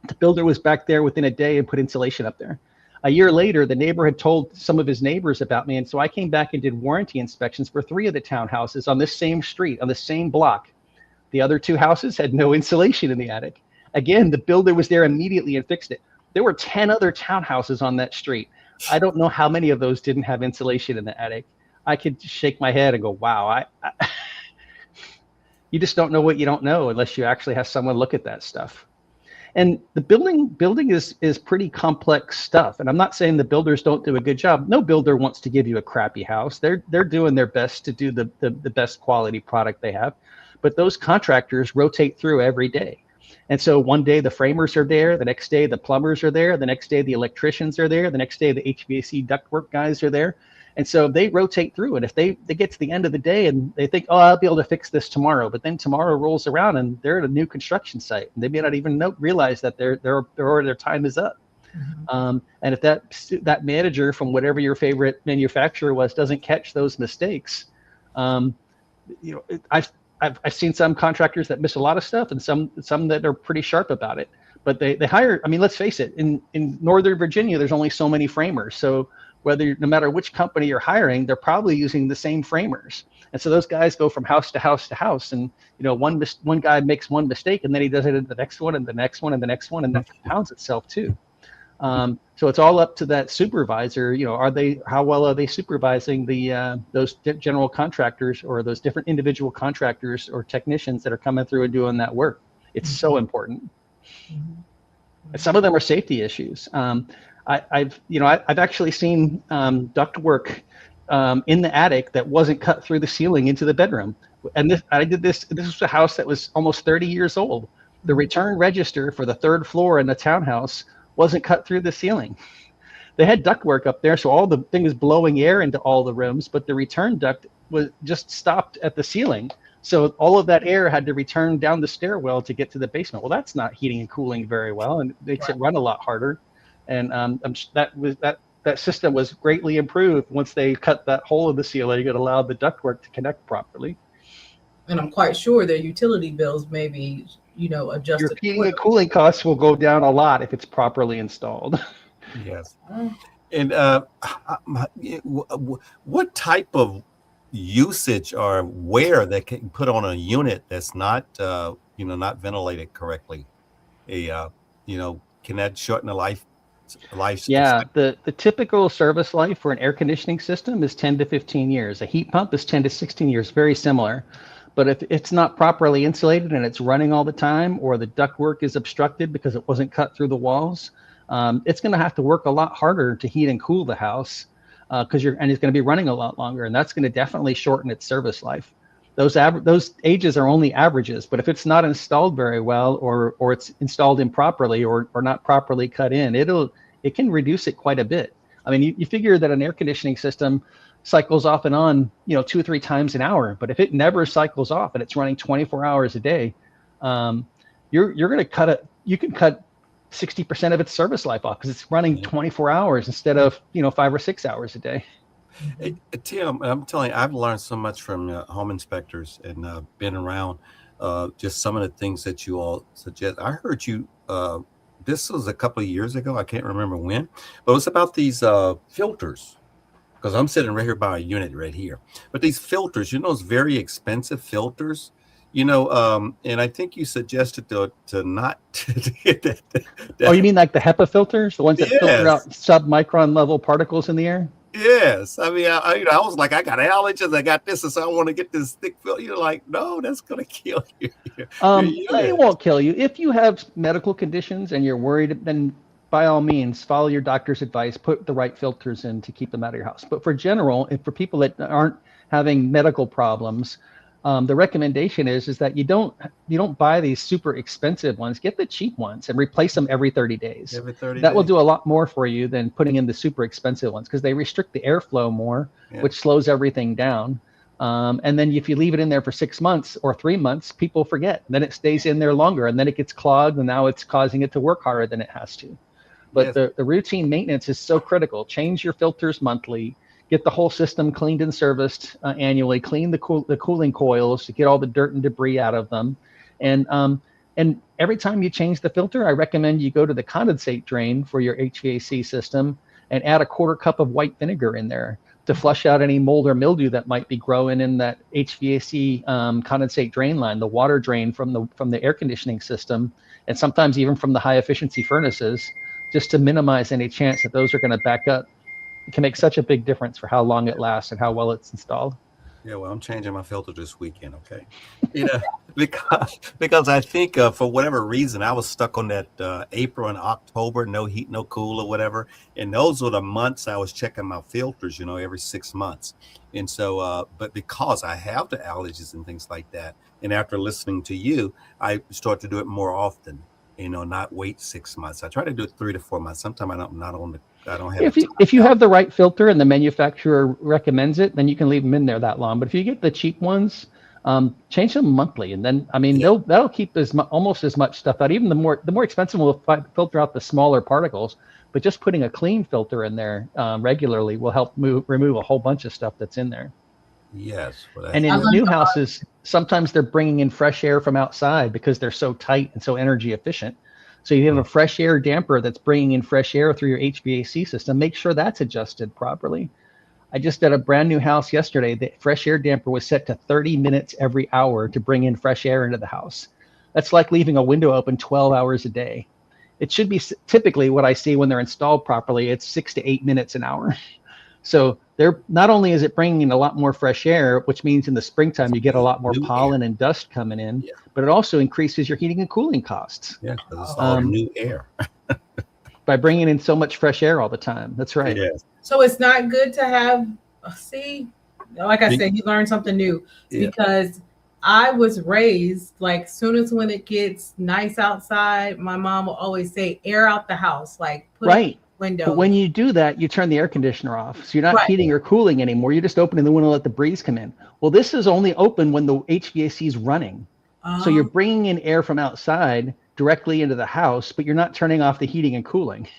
The builder was back there within a day and put insulation up there. A year later, the neighbor had told some of his neighbors about me, and so I came back and did warranty inspections for 3 of the townhouses on this same street, on the same block. The other 2 houses had no insulation in the attic. Again, the builder was there immediately and fixed it. There were 10 other townhouses on that street. I don't know how many of those didn't have insulation in the attic. I could shake my head and go, wow, you just don't know what you don't know unless you actually have someone look at that stuff. And the building is pretty complex stuff. And I'm not saying the builders don't do a good job. No builder wants to give you a crappy house. They're doing their best to do the best quality product they have. But those contractors rotate through every day. And so one day the framers are there, the next day the plumbers are there, the next day the electricians are there, the next day the HVAC ductwork guys are there. And so they rotate through. And if they get to the end of the day and they think, oh, I'll be able to fix this tomorrow, but then tomorrow rolls around and they're at a new construction site, and they may not even realize that their time is up. Mm-hmm. And if that manager from whatever your favorite manufacturer was doesn't catch those mistakes, I've seen some contractors that miss a lot of stuff, and some that are pretty sharp about it. But they hire. I mean, let's face it. In Northern Virginia, there's only so many framers. So no matter which company you're hiring, they're probably using the same framers. And so those guys go from house to house to house, and one guy makes one mistake, and then he does it in the next one, and the next one, and the next one, and that compounds itself too. So it's all up to that supervisor. How well are they supervising those general contractors or those different individual contractors or technicians that are coming through and doing that work? It's so important. Mm-hmm. And some of them are safety issues. I've actually seen ductwork in the attic that wasn't cut through the ceiling into the bedroom. And this was a house that was almost 30 years old. The return register for the 3rd floor in the townhouse wasn't cut through the ceiling. They had ductwork up there, so all the thing was blowing air into all the rooms, but the return duct was just stopped at the ceiling. So all of that air had to return down the stairwell to get to the basement. Well, that's not heating and cooling very well, and it makes it run a lot harder. And that system was greatly improved once they cut that hole in the ceiling and allowed the ductwork to connect properly. And I'm quite sure their utility bills may be, adjusted. Your heating and cooling costs will go down a lot if it's properly installed. Yes. And what type of usage or wear that can put on a unit that's not, not ventilated correctly? Can that shorten the life? Yeah, the typical service life for an air conditioning system is 10 to 15 years. A heat pump is 10 to 16 years, very similar. But if it's not properly insulated and it's running all the time, or the ductwork is obstructed because it wasn't cut through the walls, it's going to have to work a lot harder to heat and cool the house and it's going to be running a lot longer, and that's going to definitely shorten its service life. Those ages are only averages, but if it's not installed very well, or it's installed improperly, or not properly cut in, it can reduce it quite a bit. I mean, you figure that an air conditioning system cycles off and on, 2 or 3 times an hour, but if it never cycles off and it's running 24 hours a day, you're going to cut it. You can cut 60% of its service life off because it's running 24 hours instead of 5 or 6 hours a day. Hey, Tim, I'm telling you, I've learned so much from home inspectors and been around just some of the things that you all suggest. I heard you, this was a couple of years ago, I can't remember when, but it was about these filters, because I'm sitting right here by a unit right here. But these filters, those very expensive filters, And I think you suggested to not to get that. Oh, you mean like the HEPA filters, the ones that filter out Yes. sub-micron level particles in the air? Yes, I mean, I was like, I got allergies, I got this, and so I want to get this thick filter. You're like, no, that's gonna kill you. Your It unit. won't kill you. If you have medical conditions and you're worried, then by all means, follow your doctor's advice, put the right filters in to keep them out of your house. But for general, and for people that aren't having medical problems, the recommendation is that you don't buy these super expensive ones. Get the cheap ones and replace them every 30 days. Every 30 That will days. do a lot more for you than putting in the super expensive ones because they restrict the airflow more, Yeah. which slows everything down. And then if you leave it in there for 6 months or 3 months, people forget. Then it stays in there longer, and then it gets clogged, and now it's causing it to work harder than it has to. But Yes. the routine maintenance is so critical. Change your filters monthly. Get the whole system cleaned and serviced annually. Clean the cooling coils to get all the dirt and debris out of them. And every time you change the filter, I recommend you go to the condensate drain for your HVAC system and add a 1/4 cup of white vinegar in there to flush out any mold or mildew that might be growing in that HVAC condensate drain line, the water drain from the air conditioning system, and sometimes even from the high efficiency furnaces, just to minimize any chance that those are going to back up. It can make such a big difference for how long it lasts and how well it's installed. Yeah, well, I'm changing my filter this weekend. Okay, you know, because I think for whatever reason I was stuck on that April and October, no heat, no cool, or whatever, and those were the months I was checking my filters, every 6 months. And so, but because I have the allergies and things like that, and after listening to you, I start to do it more often. Not wait 6 months. I try to do it 3 to 4 months. Sometimes I don't have the time. If you have the right filter and the manufacturer recommends it, then you can leave them in there that long. But if you get the cheap ones, change them monthly, and then Yeah. that'll keep almost as much stuff out. Even the more expensive will filter out the smaller particles. But just putting a clean filter in there regularly will help remove a whole bunch of stuff that's in there. Yes. Well, And in new houses, sometimes they're bringing in fresh air from outside because they're so tight and so energy efficient. So you have a fresh air damper that's bringing in fresh air through your HVAC system. Make sure that's adjusted properly. I just did a brand new house yesterday. The fresh air damper was set to 30 minutes every hour to bring in fresh air into the house. That's like leaving a window open 12 hours a day. It should be typically what I see when they're installed properly. It's 6 to 8 minutes an hour. So they're not only is it bringing in a lot more fresh air, which means in the springtime you get a lot more New pollen and dust coming in, Yeah. but it also increases your heating and cooling costs Yeah, because it's all new air. by bringing in so much fresh air all the time. That's right. Yes. So it's not good to have, see, like I said, you learn something new Yeah. because I was raised like soon as when it gets nice outside, my mom will always say, air out the house, like put Right. window. But when you do that, you turn the air conditioner off. So you're not Right. heating or cooling anymore. You're just opening the window to let the breeze come in. Well, this is only open when the HVAC is running. So you're bringing in air from outside directly into the house, but you're not turning off the heating and cooling.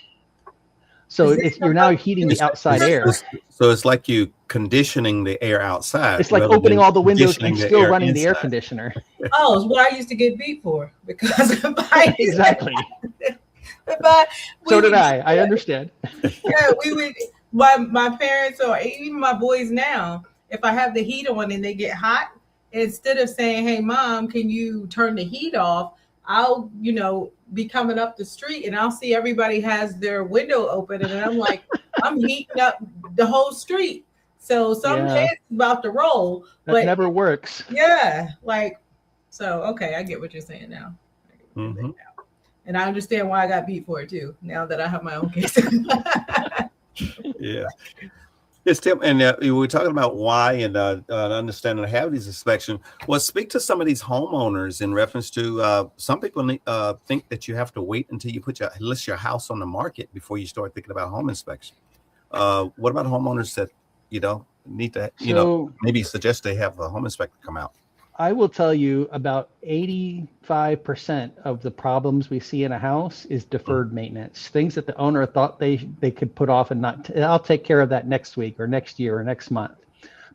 So you're now heating the outside air. So it's like you conditioning the air outside. It's like rather opening than all the windows conditioning and the still air running the air inside. conditioner. Oh, it's what I used to get beat for because if I Exactly. we So did would- I understand. Yeah, we would. My parents or even my boys now, if I have the heat on and they get hot, instead of saying, "Hey, mom, can you turn the heat off?" I'll, be coming up the street and I'll see everybody has their window open, and I'm like, I'm heating up the whole street. So some Yeah. head's about to roll, That but never works. yeah, so okay, I get what you're saying now. Mhm. And I understand why I got beat for it too. Now that I have my own case. Yeah. Yes, Tim, and we were talking about why and understanding how these inspections. Well, speak to some of these homeowners in reference to some people think that you have to wait until you list your house on the market before you start thinking about home inspection. What about homeowners that need to maybe suggest they have a home inspector come out? I will tell you about 85% of the problems we see in a house is deferred maintenance, things that the owner thought they could put off and not. I'll take care of that next week or next year or next month.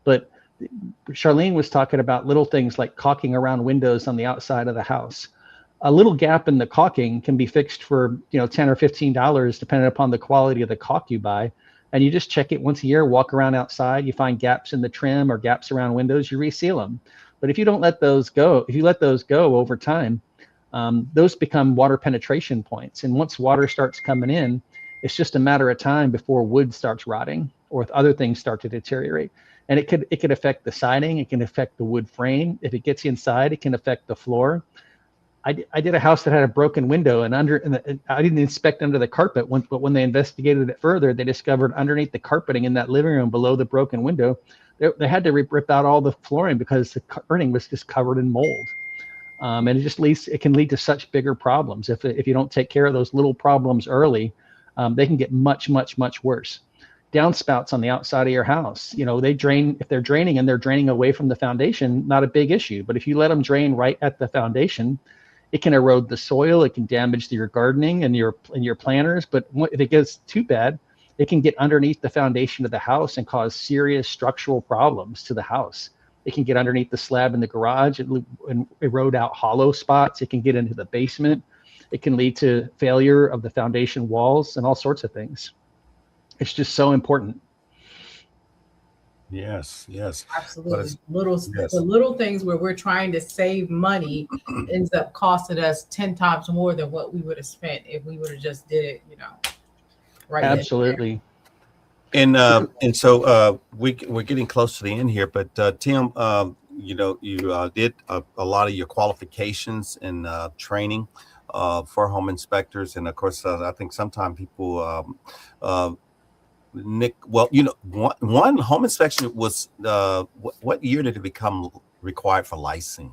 But Charlene was talking about little things like caulking around windows on the outside of the house. A little gap in the caulking can be fixed for $10 or $15, depending upon the quality of the caulk you buy. And you just check it once a year, walk around outside, you find gaps in the trim or gaps around windows, you reseal them. But if you don't let those go, if you let those go over time, those become water penetration points. And once water starts coming in, it's just a matter of time before wood starts rotting or if other things start to deteriorate. And it could affect the siding, it can affect the wood frame. If it gets inside, it can affect the floor. I did a house that had a broken window, and I didn't inspect under the carpet. But when they investigated it further, they discovered underneath the carpeting in that living room below the broken window, they had to rip out all the flooring because the carpeting was just covered in mold. And it can lead to such bigger problems if you don't take care of those little problems early. They can get much, much, much worse. Downspouts on the outside of your house, they drain. If they're draining and they're draining away from the foundation, not a big issue. But if you let them drain right at the foundation, it can erode the soil. It can damage your gardening and your planters. But if it gets too bad, it can get underneath the foundation of the house and cause serious structural problems to the house. It can get underneath the slab in the garage and erode out hollow spots. It can get into the basement. It can lead to failure of the foundation walls and all sorts of things. It's just so important. Yes, yes. Absolutely. Yes. The little things where we're trying to save money ends up costing us 10 times more than what we would have spent if we would have just did it, right. Absolutely. And so we're getting close to the end here, but Tim, you did a lot of your qualifications and training for home inspectors, and of course, I think sometimes people, Nick, well, one home inspection was what year did it become required for licensing?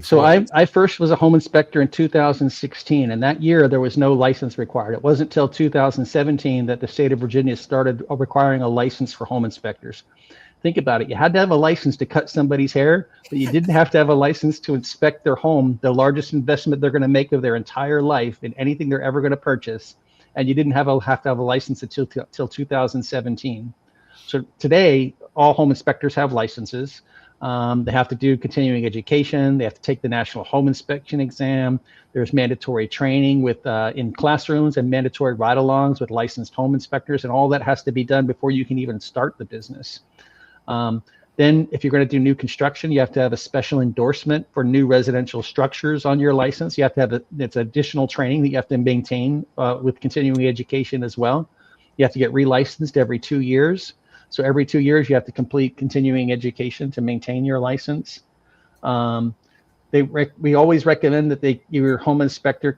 So I first was a home inspector in 2016, and that year there was no license required. It wasn't until 2017 that the state of Virginia started requiring a license for home inspectors. Think about it. You had to have a license to cut somebody's hair, but you didn't have to have a license to inspect their home, the largest investment they're going to make of their entire life in anything they're ever going to purchase. And you didn't have to have a license until 2017. So today, all home inspectors have licenses. They have to do continuing education. They have to take the National Home Inspection Exam. There's mandatory training in classrooms and mandatory ride-alongs with licensed home inspectors, and all that has to be done before you can even start the business. Then if you're going to do new construction, you have to have a special endorsement for new residential structures on your license. You have to have it's additional training that you have to maintain with continuing education as well. You have to get relicensed every 2 years. So every 2 years, you have to complete continuing education to maintain your license. We always recommend that your home inspector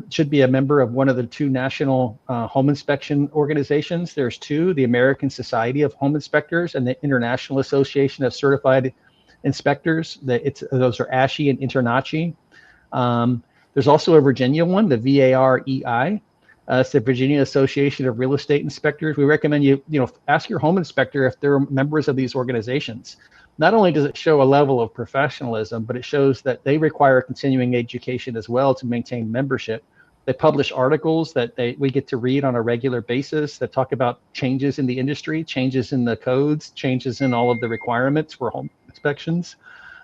should be a member of one of the two national home inspection organizations. There's two, the American Society of Home Inspectors and the International Association of Certified Inspectors. Those are ASHI and INTERNACHI. There's also a Virginia one, the VAREI. It's the Virginia Association of Real Estate Inspectors. We recommend you ask your home inspector if they're members of these organizations. Not only does it show a level of professionalism, but it shows that they require continuing education as well to maintain membership. They publish articles that we get to read on a regular basis that talk about changes in the industry, changes in the codes, changes in all of the requirements for home inspections.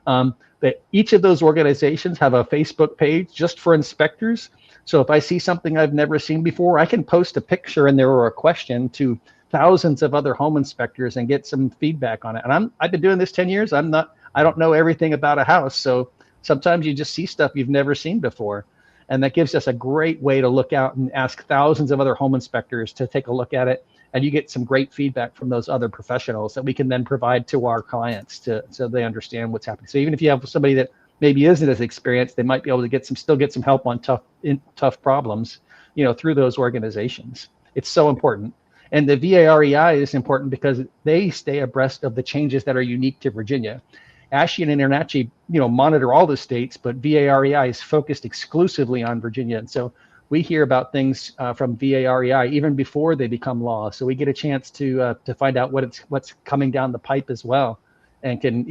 That each of those organizations have a Facebook page just for inspectors. So if I see something I've never seen before, I can post a picture and there or a question to thousands of other home inspectors and get some feedback on it. And I've been doing this 10 years. I don't know everything about a house. So sometimes you just see stuff you've never seen before. And that gives us a great way to look out and ask thousands of other home inspectors to take a look at it. And you get some great feedback from those other professionals that we can then provide to our clients so they understand what's happening. So even if you have somebody that maybe isn't as experienced, they might be able to still get some help on tough problems, through those organizations. It's so important. And the VAREI is important because they stay abreast of the changes that are unique to Virginia. ASHI and INTERNACHI, monitor all the states, but VAREI is focused exclusively on Virginia. And so we hear about things from VAREI even before they become law. So we get a chance to find out what's coming down the pipe as well, and can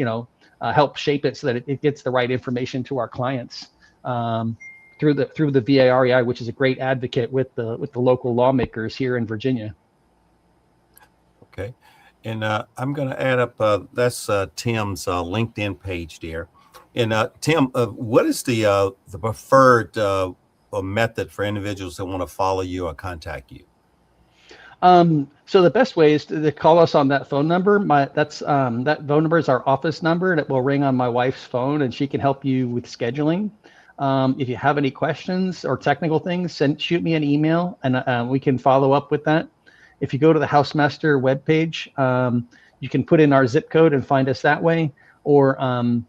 help shape it so that it gets the right information to our clients through the VAREI, which is a great advocate with the local lawmakers here in Virginia. Okay, and I'm going to add up. That's Tim's LinkedIn page there. And Tim, what is the preferred method for individuals that want to follow you or contact you? So the best way is to call us on that phone number. That phone number is our office number, and it will ring on my wife's phone, and she can help you with scheduling. If you have any questions or technical things, shoot me an email, and we can follow up with that. If you go to the Housemaster webpage, you can put in our zip code and find us that way. Or I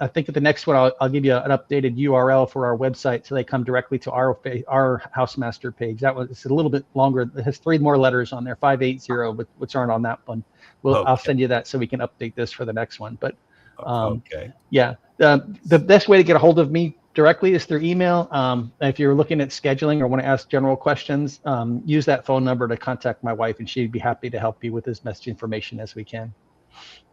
think at the next one, I'll give you an updated URL for our website, so they come directly to our Housemaster page. It's a little bit longer. It has 3 more letters on there, 580, which aren't on that one. I'll send you that so we can update this for the next one. But yeah, the best way to get a hold of me directly is through email. If you're looking at scheduling or want to ask general questions, use that phone number to contact my wife, and she'd be happy to help you with as much information as we can.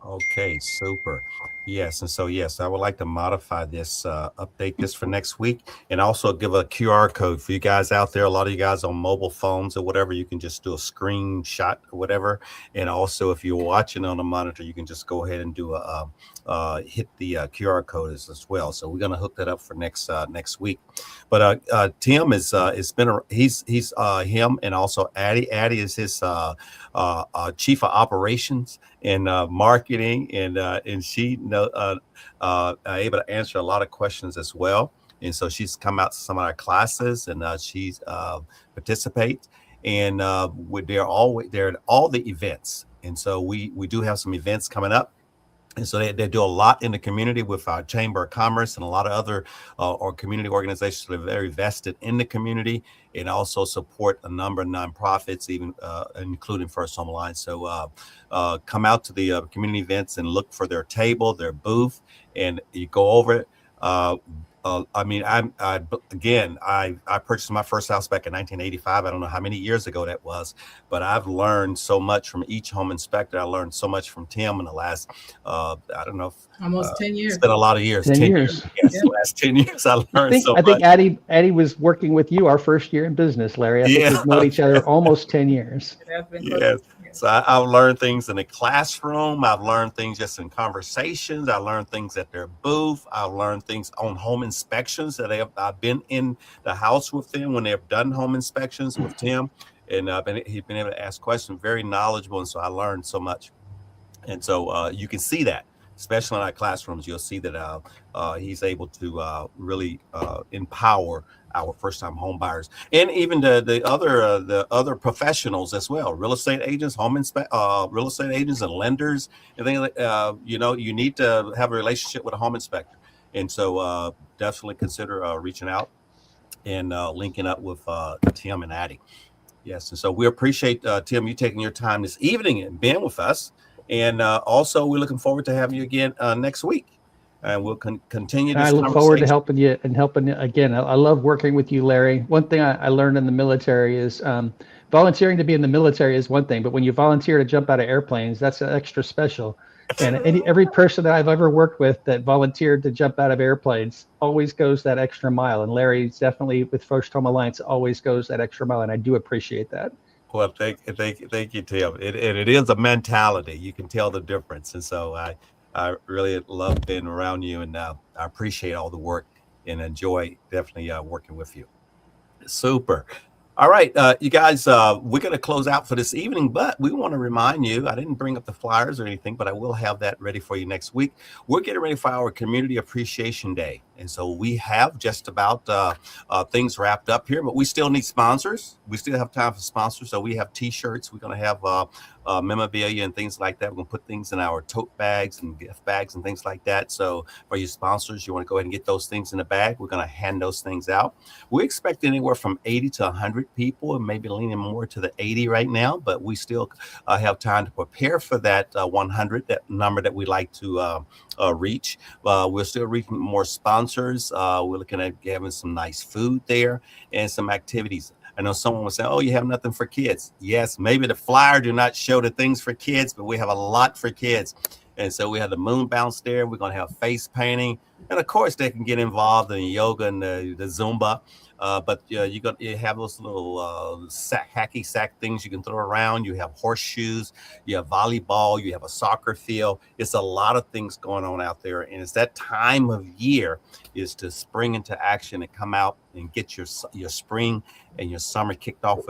Okay, super. Yes, and so yes, I would like to modify this, update this for next week, and also give a QR code for you guys out there. A lot of you guys on mobile phones or whatever, you can just do a screenshot or whatever. And also, if you're watching on a monitor, you can just go ahead and do hit the QR code as well. So we're gonna hook that up for next week. But Tim is he's him, and also Addie. Addie is his chief of operations and marketing, and she able to answer a lot of questions as well. And so she's come out to some of our classes, and she's participates, and they're at all the events. And so we do have some events coming up. And so they do a lot in the community with our Chamber of Commerce and a lot of other or community organizations that are very vested in the community, and also support a number of nonprofits, even including First Home Alliance. So come out to the community events and look for their table, their booth, and you go over it. I mean, I purchased my first house back in 1985. I don't know how many years ago that was, but I've learned so much from each home inspector. I learned so much from Tim in the last, I don't know, almost 10 years. It's been a lot of years. 10 years. Yes, the last 10 years I learned so much. I think Addie was working with you our first year in business, Larry. I think we've known each other almost 10 years. It has been yes. So I've learned things in the classroom. I've learned things just in conversations. I learned things at their booth. I've learned things on home inspections that I've been in the house with them when they've done home inspections with Tim, and he's been able to ask questions, very knowledgeable. And so I learned so much. And so you can see that, especially in our classrooms, you'll see that he's able to really empower our first-time home buyers, and even the other professionals as well, real estate agents, real estate agents and lenders, and things like you need to have a relationship with a home inspector. And so definitely consider reaching out and linking up with Tim and Addie. Yes, and so we appreciate Tim, you taking your time this evening and being with us, and also we're looking forward to having you again next week. And we'll continue this. I look forward to helping you again. I love working with you, Larry. One thing I learned in the military is volunteering to be in the military is one thing, but when you volunteer to jump out of airplanes, that's extra special. And every person that I've ever worked with that volunteered to jump out of airplanes always goes that extra mile. And Larry's definitely, with First Home Alliance, always goes that extra mile, and I do appreciate that. Well, thank you, Tim. It is a mentality. You can tell the difference, and so I really love being around you, and I appreciate all the work and enjoy definitely working with you. Super. All right, you guys, we're going to close out for this evening, but we want to remind you, I didn't bring up the flyers or anything, but I will have that ready for you next week. We're getting ready for our Community Appreciation Day. And so we have just about things wrapped up here, but we still need sponsors. We still have time for sponsors. So we have T-shirts. We're going to have memorabilia and things like that. We're going to put things in our tote bags and gift bags and things like that. So for your sponsors, you want to go ahead and get those things in the bag. We're going to hand those things out. We expect anywhere from 80 to 100 people, and maybe leaning more to the 80 right now, but we still have time to prepare for that 100, that number that we like to reach. We're still reaching more sponsors. We're looking at having some nice food there and some activities. I know someone was saying, oh, you have nothing for kids. Yes, maybe the flyer do not show the things for kids, but we have a lot for kids. And so we have the moon bounce there. We're going to have face painting. And of course, they can get involved in yoga and the Zumba. But you have those little hacky sack things you can throw around. You have horseshoes, you have volleyball, you have a soccer field. It's a lot of things going on out there, and it's that time of year is to spring into action and come out and get your spring and your summer kicked off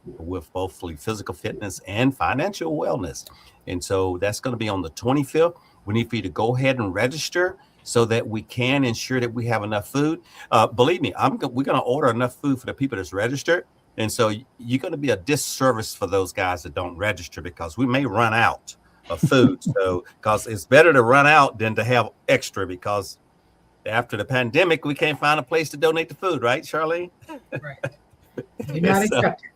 with both physical fitness and financial wellness. And so that's going to be on the 25th. We need for you to go ahead and register so that we can ensure that we have enough food. Believe me, we're going to order enough food for the people that's registered. And so you're going to be a disservice for those guys that don't register, because we may run out of food. So, because it's better to run out than to have extra, because after the pandemic, we can't find a place to donate the food, right, Charlene? Right. You're not accepted.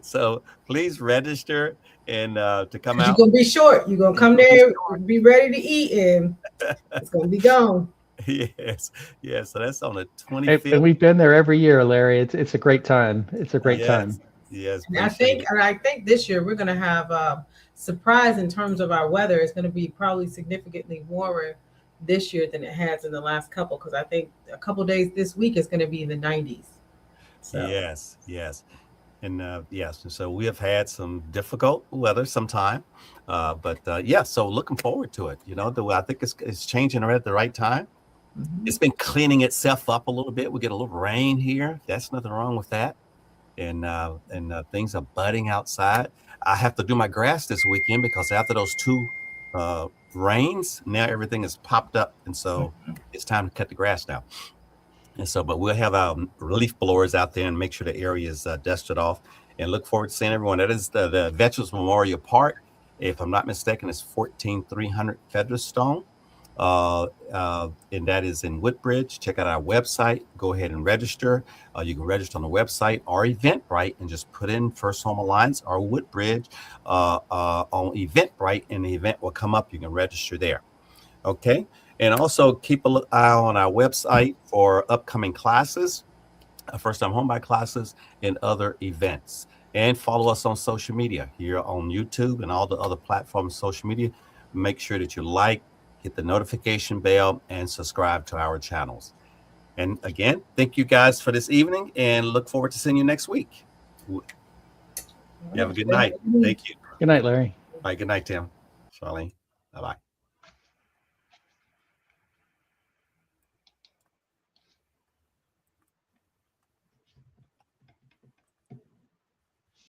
So please register and to come out. You're going to be short. You're going to come there, be ready to eat, and it's going to be gone. Yes. So that's on the 25th. And we've been there every year, Larry. It's a great time. It's a great time. Yes. And I think this year we're going to have a surprise in terms of our weather. It's going to be probably significantly warmer this year than it has in the last couple, because I think a couple days this week is going to be in the 90s. So. Yes. And yes, and so we have had some difficult weather sometime, but so looking forward to it. I think it's changing at the right time. Mm-hmm. It's been cleaning itself up a little bit. We get a little rain here. That's nothing wrong with that. And things are budding outside. I have to do my grass this weekend, because after those two rains, now everything is popped up, and so it's time to cut the grass down. And so, but we'll have our leaf blowers out there and make sure the area is dusted off, and look forward to seeing everyone. That is the Veterans Memorial Park. If I'm not mistaken, it's 14300 Featherstone. And that is in Woodbridge. Check out our website. Go ahead and register. You can register on the website or Eventbrite, and just put in First Home Alliance or Woodbridge on Eventbrite, and the event will come up. You can register there. Okay. And also keep an eye on our website for upcoming classes, first-time homebuyer classes, and other events. And follow us on social media here on YouTube and all the other platforms, social media. Make sure that you hit the notification bell, and subscribe to our channels. And again, thank you guys for this evening, and look forward to seeing you next week. You have a good night. Thank you. Good night, Larry. All right. Good night, Tim. Charlene. Bye-bye.